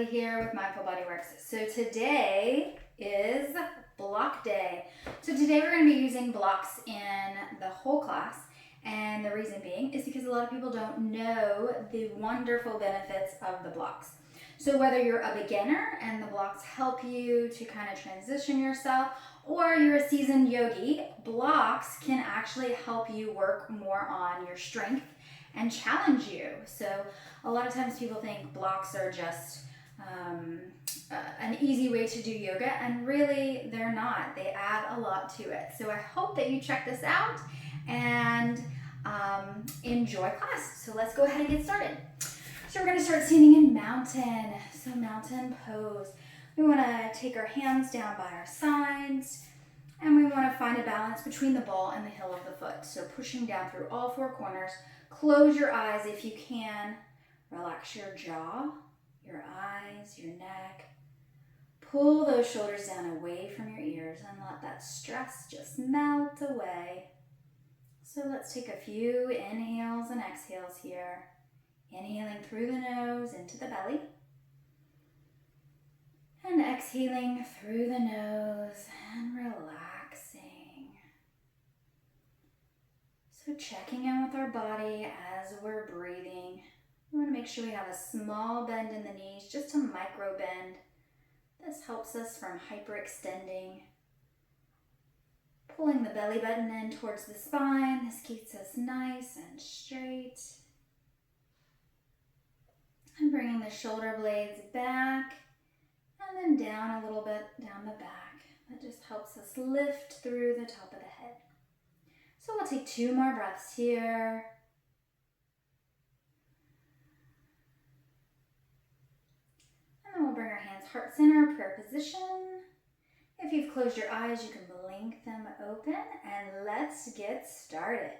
Natalie here with Mindful Bodyworks. So today is block day. So today we're going to be using blocks in the whole class, and the reason being is because a lot of people don't know the wonderful benefits of the blocks. So whether you're a beginner and the blocks help you to kind of transition yourself, or you're a seasoned yogi, blocks can actually help you work more on your strength and challenge you. So a lot of times people think blocks are just an easy way to do yoga, and really they're not. They add a lot to it. So I hope that you check this out and enjoy class. So let's go ahead and get started. So we're going to start standing in mountain. So mountain pose. We want to take our hands down by our sides, and we want to find a balance between the ball and the heel of the foot. So pushing down through all four corners. Close your eyes if you can. Relax your jaw, your eyes, your neck. Pull those shoulders down away from your ears and let that stress just melt away. So let's take a few inhales and exhales here. Inhaling through the nose into the belly. And exhaling through the nose and relaxing. So checking in with our body as we're breathing. We want to make sure we have a small bend in the knees, just a micro bend. This helps us from hyperextending. Pulling the belly button in towards the spine. This keeps us nice and straight. And bringing the shoulder blades back and then down a little bit down the back. That just helps us lift through the top of the head. So we'll take 2 more breaths here. And then we'll bring our hands heart center, prayer position. If you've closed your eyes, you can blink them open, and let's get started.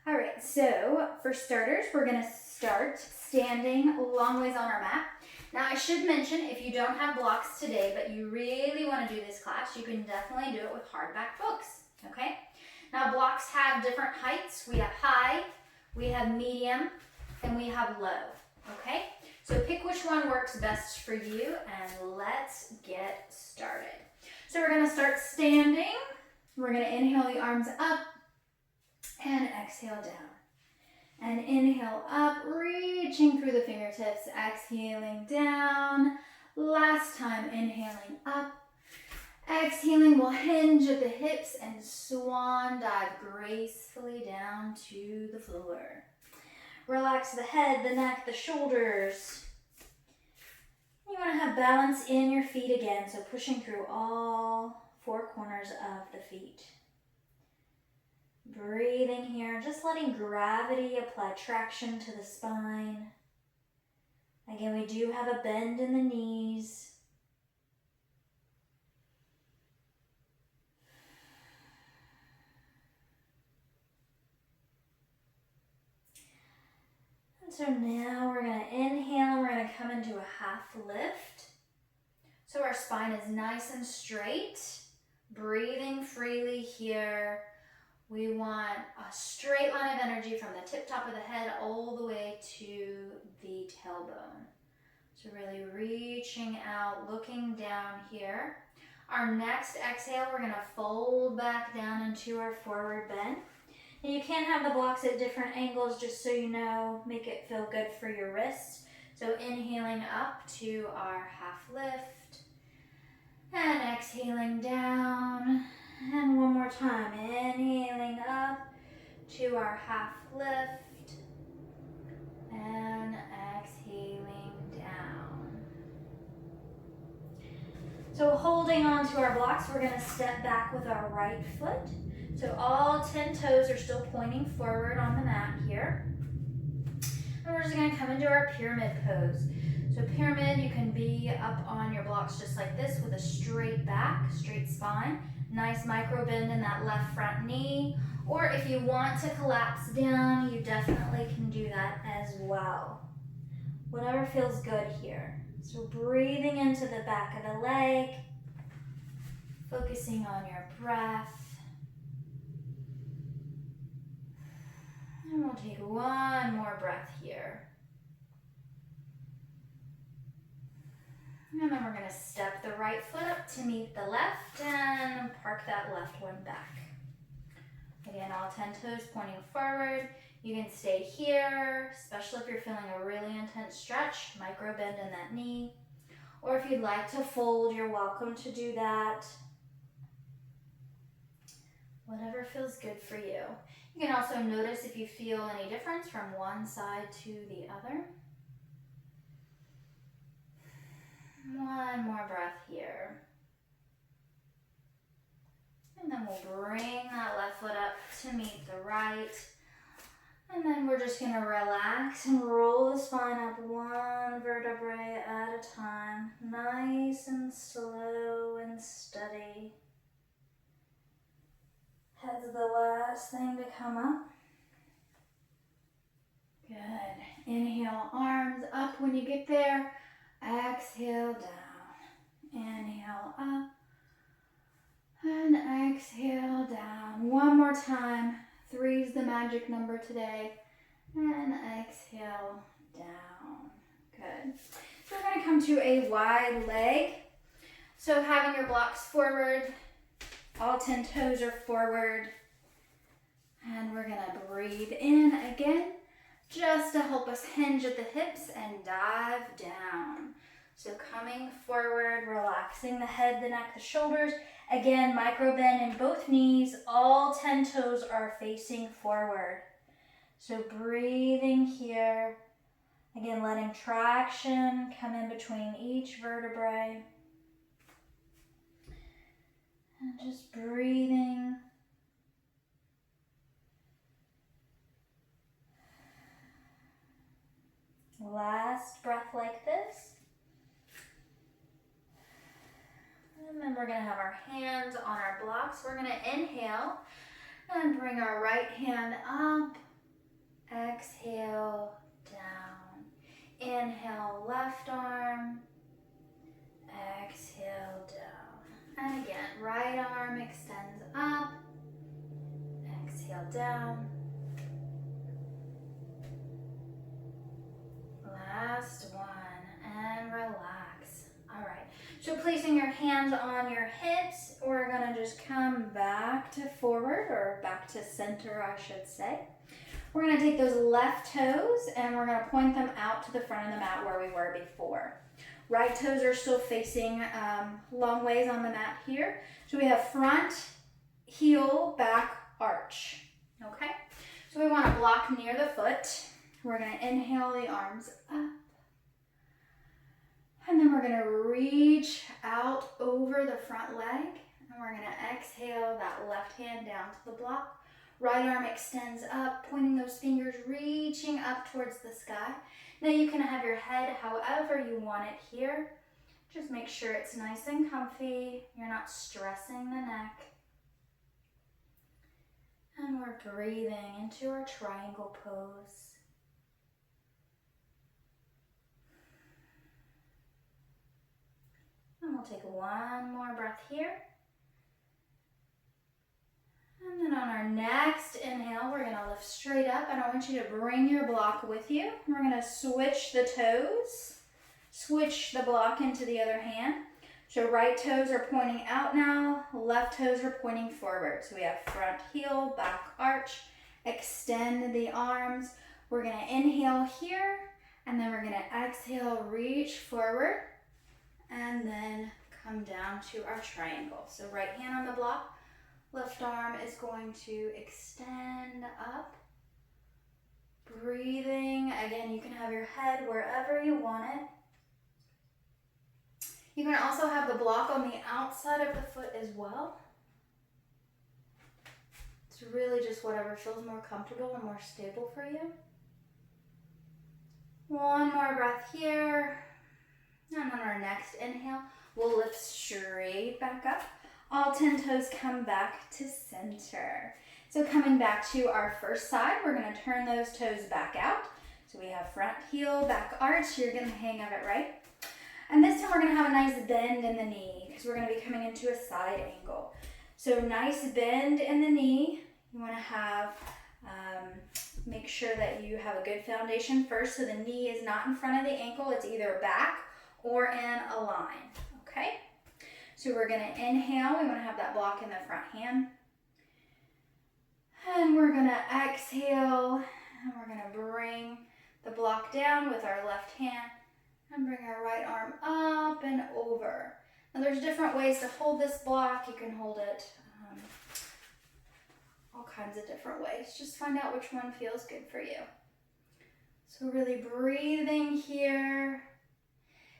All right, so for starters, we're gonna start standing long ways on our mat. Now I should mention, if you don't have blocks today, but you really wanna do this class, you can definitely do it with hardback books, okay? Now blocks have different heights. We have high, we have medium, and we have low, okay? So pick which one works best for you, and let's get started. So we're gonna start standing. We're gonna inhale the arms up and exhale down. And inhale up, reaching through the fingertips, exhaling down. Last time, inhaling up. Exhaling, we'll hinge at the hips and swan dive gracefully down to the floor. Relax the head, the neck, the shoulders. You want to have balance in your feet again, so pushing through all 4 corners of the feet. Breathing here, just letting gravity apply traction to the spine. Again, we do have a bend in the knees. So now we're going to inhale, and we're going to come into a half lift. So our spine is nice and straight. Breathing freely here. We want a straight line of energy from the tip top of the head all the way to the tailbone. So really reaching out, looking down here. Our next exhale, we're going to fold back down into our forward bend. And you can have the blocks at different angles, just so you know, make it feel good for your wrists. So inhaling up to our half lift, and exhaling down. And one more time, inhaling up to our half lift, and exhaling down. So holding on to our blocks, we're going to step back with our right foot. So all 10 toes are still pointing forward on the mat here. And we're just going to come into our pyramid pose. So pyramid, you can be up on your blocks just like this with a straight back, straight spine. Nice micro bend in that left front knee. Or if you want to collapse down, you definitely can do that as well. Whatever feels good here. So breathing into the back of the leg. Focusing on your breath. And we'll take one more breath here. And then we're going to step the right foot up to meet the left and park that left one back. Again, all 10 toes pointing forward. You can stay here, especially if you're feeling a really intense stretch, micro bend in that knee. Or if you'd like to fold, you're welcome to do that. Whatever feels good for you. You can also notice if you feel any difference from one side to the other. One more breath here. And then we'll bring that left foot up to meet the right. And then we're just going to relax and roll the spine up one vertebrae at a time. Nice and slow and steady. Head's the last thing to come up. Good. Inhale, arms up when you get there. Exhale down. Inhale up. And exhale down. One more time. 3 is the magic number today. And exhale down. Good. So we're going to come to a wide leg. So having your blocks forward. All 10 toes are forward. And we're going to breathe in again, just to help us hinge at the hips and dive down. So coming forward, relaxing the head, the neck, the shoulders. Again, micro bend in both knees. All 10 toes are facing forward. So breathing here. Again, letting traction come in between each vertebrae. And just breathing. Last breath like this. And then we're going to have our hands on our blocks. We're going to inhale and bring our right hand up. Exhale, down. Inhale, left arm. Exhale, down. And again, right arm extends up. Exhale, down. Last one, and relax. All right, so placing your hands on your hips, we're gonna just come back to forward, or back to center, I should say. We're gonna take those left toes and we're gonna point them out to the front of the mat where we were before. Right toes are still facing long ways on the mat here. So we have front, heel, back, arch, okay? So we wanna block near the foot. We're going to inhale the arms up. And then we're going to reach out over the front leg. And we're going to exhale that left hand down to the block. Right arm extends up, pointing those fingers, reaching up towards the sky. Now you can have your head however you want it here. Just make sure it's nice and comfy. You're not stressing the neck. And we're breathing into our triangle pose. And we'll take one more breath here. And then on our next inhale, we're going to lift straight up. And I want you to bring your block with you. We're going to switch the toes. Switch the block into the other hand. So right toes are pointing out now. Left toes are pointing forward. So we have front heel, back arch. Extend the arms. We're going to inhale here. And then we're going to exhale, reach forward. And then come down to our triangle. So right hand on the block, left arm is going to extend up. Breathing. Again, you can have your head wherever you want it. You can also have the block on the outside of the foot as well. It's really just whatever feels more comfortable and more stable for you. One more breath here. And on our next inhale, we'll lift straight back up. All 10 toes come back to center. So coming back to our first side, we're going to turn those toes back out. So we have front heel, back arch. You're getting the hang of it, right? And this time we're going to have a nice bend in the knee because we're going to be coming into a side angle. So nice bend in the knee. You want to have, make sure that you have a good foundation first so the knee is not in front of the ankle. It's either back or in a line, okay? So we're gonna inhale, we wanna have that block in the front hand. And we're gonna exhale, and we're gonna bring the block down with our left hand and bring our right arm up and over. Now there's different ways to hold this block. You can hold it all kinds of different ways. Just find out which one feels good for you. So really breathing here.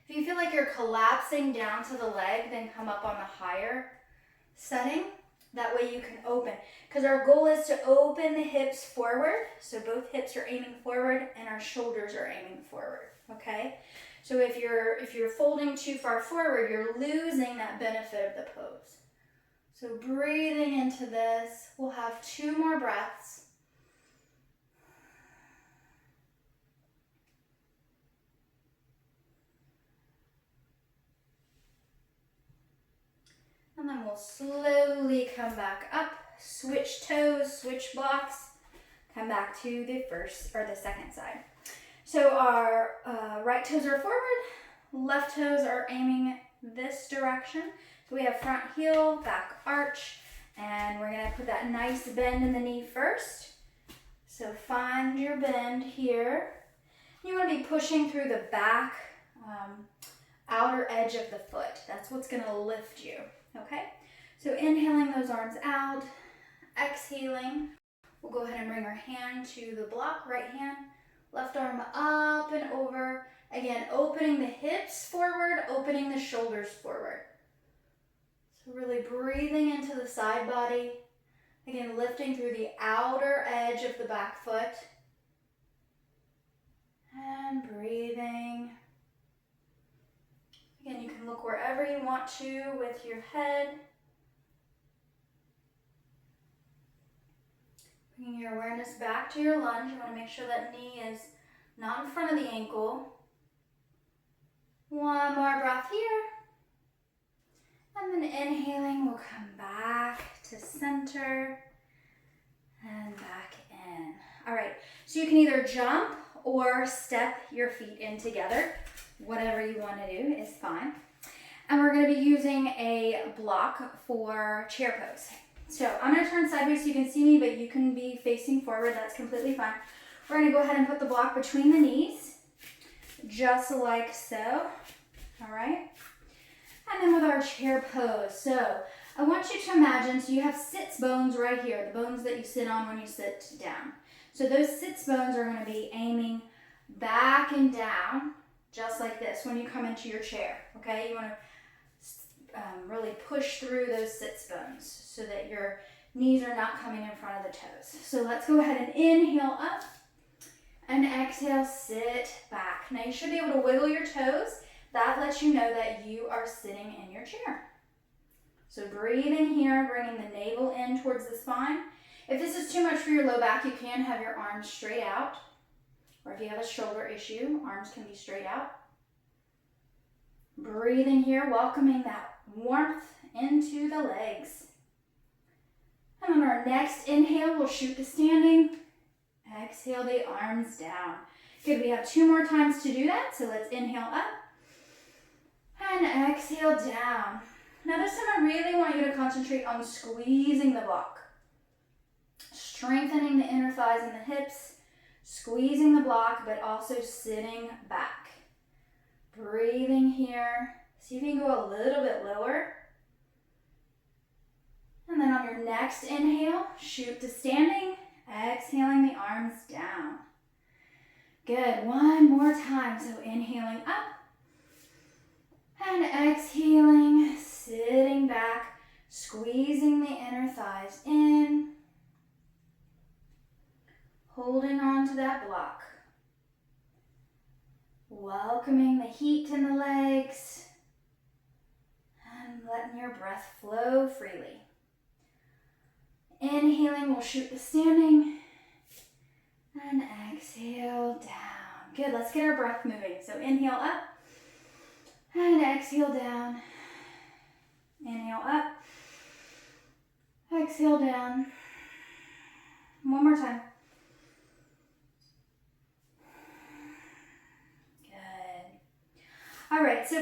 If you feel like you're collapsing down to the leg, then come up on the higher setting. That way you can open. Because our goal is to open the hips forward. So both hips are aiming forward and our shoulders are aiming forward, okay? So if you're folding too far forward, you're losing that benefit of the pose. So breathing into this, we'll have 2 more breaths. And then we'll slowly come back up, switch toes, switch blocks, come back to the first or the second side. So our right toes are forward, left toes are aiming this direction. So we have front heel, back arch, and we're gonna put that nice bend in the knee first. So find your bend here. You wanna be pushing through the back outer edge of the foot. That's what's gonna lift you, okay? So inhaling those arms out, exhaling. We'll go ahead and bring our hand to the block, right hand, left arm up and over. Again, opening the hips forward, opening the shoulders forward. So really breathing into the side body. Again, lifting through the outer edge of the back foot. And breathing. Again, you can look wherever you want to with your head. Bringing your awareness back to your lunge. You want to make sure that knee is not in front of the ankle. One more breath here. And then inhaling, we'll come back to center and back in. All right, so you can either jump or step your feet in together. Whatever you want to do is fine. And we're going to be using a block for chair pose. So I'm going to turn sideways so you can see me, but you can be facing forward. That's completely fine. We're going to go ahead and put the block between the knees, just like so. All right. And then with our chair pose. So I want you to imagine, so you have sits bones right here, the bones that you sit on when you sit down. So those sits bones are going to be aiming back and down, just like this when you come into your chair, okay? You want to really push through those sits bones so that your knees are not coming in front of the toes. So let's go ahead and inhale up and exhale, sit back. Now you should be able to wiggle your toes. That lets you know that you are sitting in your chair. So breathing here, bringing the navel in towards the spine. If this is too much for your low back, you can have your arms straight out. Or if you have a shoulder issue, arms can be straight out. Breathing here, welcoming that warmth into the legs. And on our next inhale, we'll shoot to standing. Exhale the arms down. Good, we have 2 more times to do that, so let's inhale up. And exhale down. Now this time I really want you to concentrate on squeezing the block. Strengthening the inner thighs and the hips. Squeezing the block, but also sitting back. Breathing here. See if you can go a little bit lower. And then on your next inhale, shoot to standing. Exhaling the arms down. Good, one more time. So inhaling up. And exhaling, sitting back, squeezing the inner thighs in. Holding on to that block. Welcoming the heat in the legs. And letting your breath flow freely. Inhaling, we'll shoot to standing. And exhale down. Good, let's get our breath moving. So inhale up. And exhale down. Inhale up. Exhale down. One more time. Good. All right, so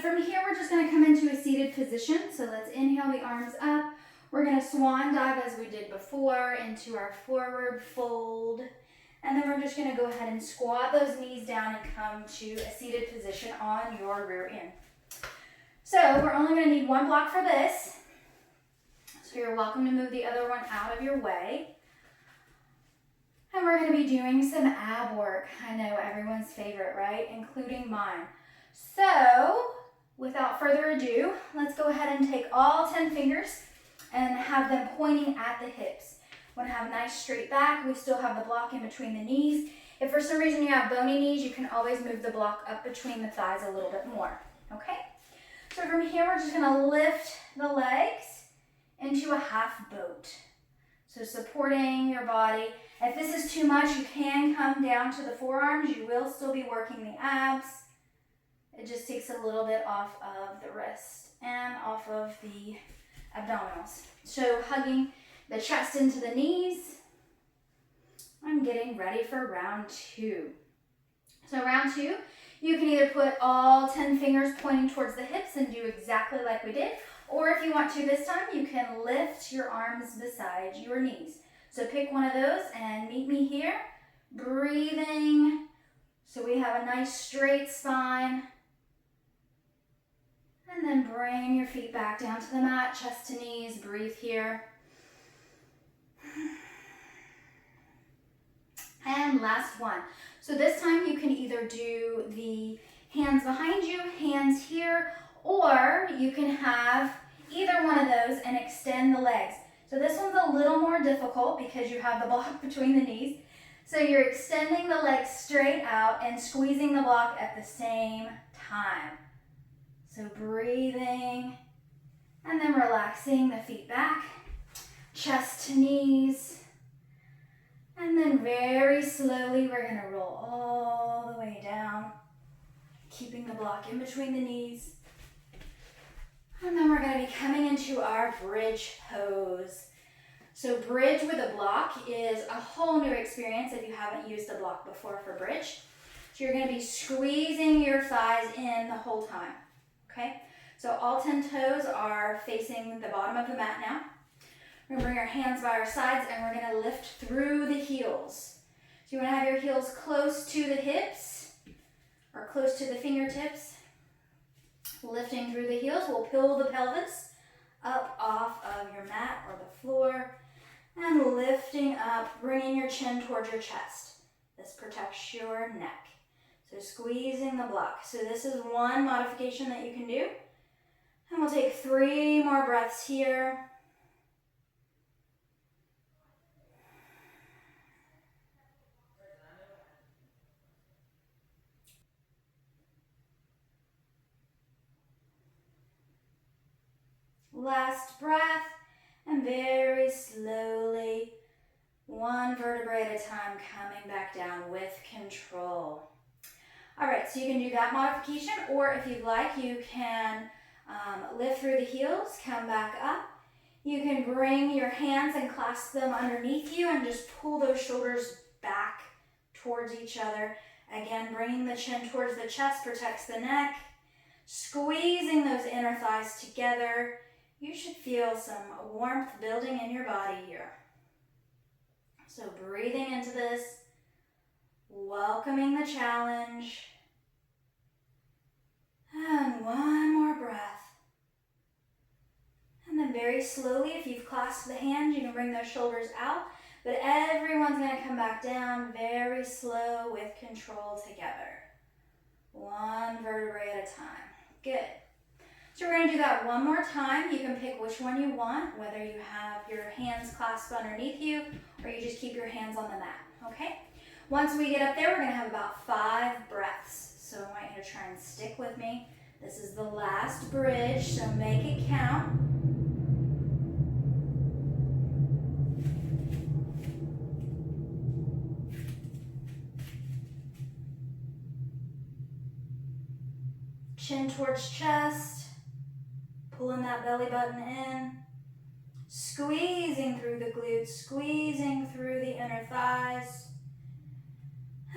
position. So let's inhale the arms up. We're going to swan dive as we did before into our forward fold. And then we're just going to go ahead and squat those knees down and come to a seated position on your rear end. So we're only going to need one block for this. So you're welcome to move the other one out of your way. And we're going to be doing some ab work. I know, everyone's favorite, right? Including mine. So without further ado, let's go ahead and take all 10 fingers and have them pointing at the hips. We want to have a nice straight back. We still have the block in between the knees. If for some reason you have bony knees, you can always move the block up between the thighs a little bit more. Okay? So from here, we're just going to lift the legs into a half boat. So supporting your body. If this is too much, you can come down to the forearms. You will still be working the abs. It just takes a little bit off of the wrist and off of the abdominals. So hugging the chest into the knees. I'm getting ready for round 2. So round 2, you can either put all 10 fingers pointing towards the hips and do exactly like we did, or if you want to this time, you can lift your arms beside your knees. So pick one of those and meet me here. Breathing. So we have a nice straight spine. And then bring your feet back down to the mat, chest to knees. Breathe here. And last one. So this time you can either do the hands behind you, hands here, or you can have either one of those and extend the legs. So this one's a little more difficult because you have the block between the knees. So you're extending the legs straight out and squeezing the block at the same time. So breathing and then relaxing the feet back, chest to knees. And then very slowly we're going to roll all the way down, keeping the block in between the knees. And then we're going to be coming into our bridge pose. So bridge with a block is a whole new experience if you haven't used a block before for bridge. So you're going to be squeezing your thighs in the whole time. Okay? So all 10 toes are facing the bottom of the mat now. We're going to bring our hands by our sides and we're going to lift through the heels. So you want to have your heels close to the hips or close to the fingertips. Lifting through the heels will pull the pelvis up off of your mat or the floor and lifting up, bringing your chin towards your chest. This protects your neck. So squeezing the block. So this is one modification that you can do. And we'll take 3 more breaths here. Last breath, and very slowly, one vertebrae at a time, coming back down with control. All right, so you can do that modification, or if you'd like, you can lift through the heels, come back up. You can bring your hands and clasp them underneath you and just pull those shoulders back towards each other. Again, bringing the chin towards the chest protects the neck. Squeezing those inner thighs together. You should feel some warmth building in your body here. So breathing into this, welcoming the challenge. And one more breath. And then very slowly, if you've clasped the hands, you can bring those shoulders out. But everyone's going to come back down very slow with control together. One vertebrae at a time. Good. So we're going to do that one more time. You can pick which one you want, whether you have your hands clasped underneath you or you just keep your hands on the mat, okay? Once we get up there, we're going to have about 5 breaths. So I want you to try and stick with me. This is the last bridge, so make it count. Chin towards chest. Pulling that belly button in, squeezing through the glutes, squeezing through the inner thighs.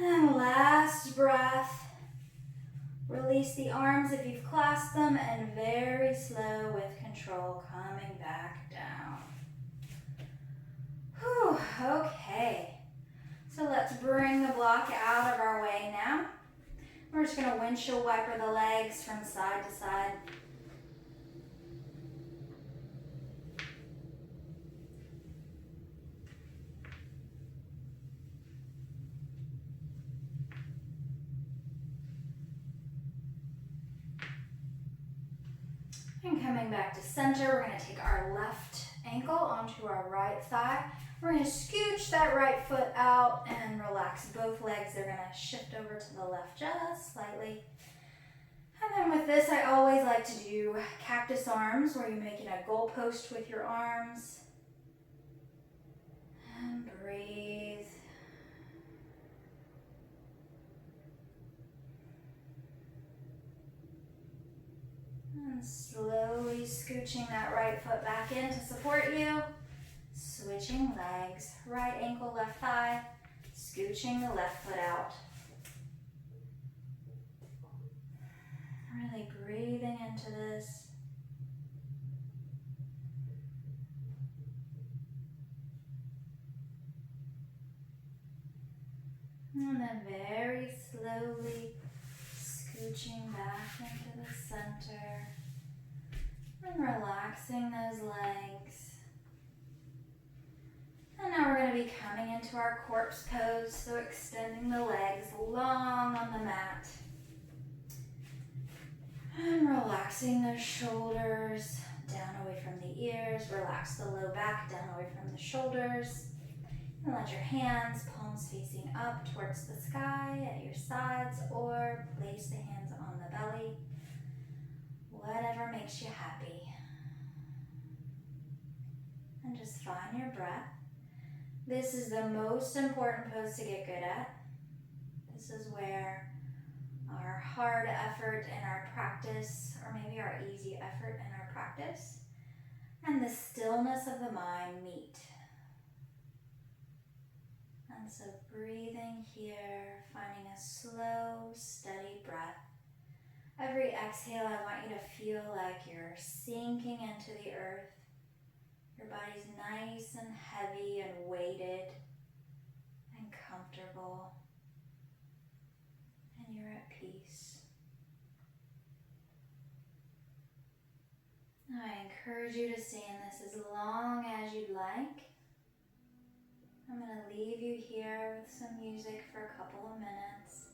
And last breath, Release the arms if you've clasped them, and very slow with control, coming back down. Whew, okay. So let's bring the block out of our way now. We're just going to windshield wiper the legs from side to side. And coming back to center, we're going to take our left ankle onto our right thigh. We're going to scooch that right foot out and relax both legs. They're going to shift over to the left just slightly. And then with this, I always like to do cactus arms, where you're making a goalpost with your arms. And breathe. And slowly scooching that right foot back in to support you. Switching legs, right ankle, left thigh, scooching the left foot out. Really breathing into this. And then very slowly scooching back into the center and relaxing those legs. And now we're going to be coming into our corpse pose, so extending the legs long on the mat. And relaxing the shoulders down away from the ears. Relax the low back down away from the shoulders. And let your hands, palms facing up towards the sky at your sides, or place the hands on the belly. Whatever makes you happy. And just find your breath. This is the most important pose to get good at. This is where our hard effort in our practice, or maybe our easy effort in our practice, and the stillness of the mind meet. And so breathing here, finding a slow, steady breath. Every exhale, I want you to feel like you're sinking into the earth. Your body's nice and heavy and weighted and comfortable. And you're at peace. Now I encourage you to stay in this as long as you'd like. I'm going to leave you here with some music for a couple of minutes.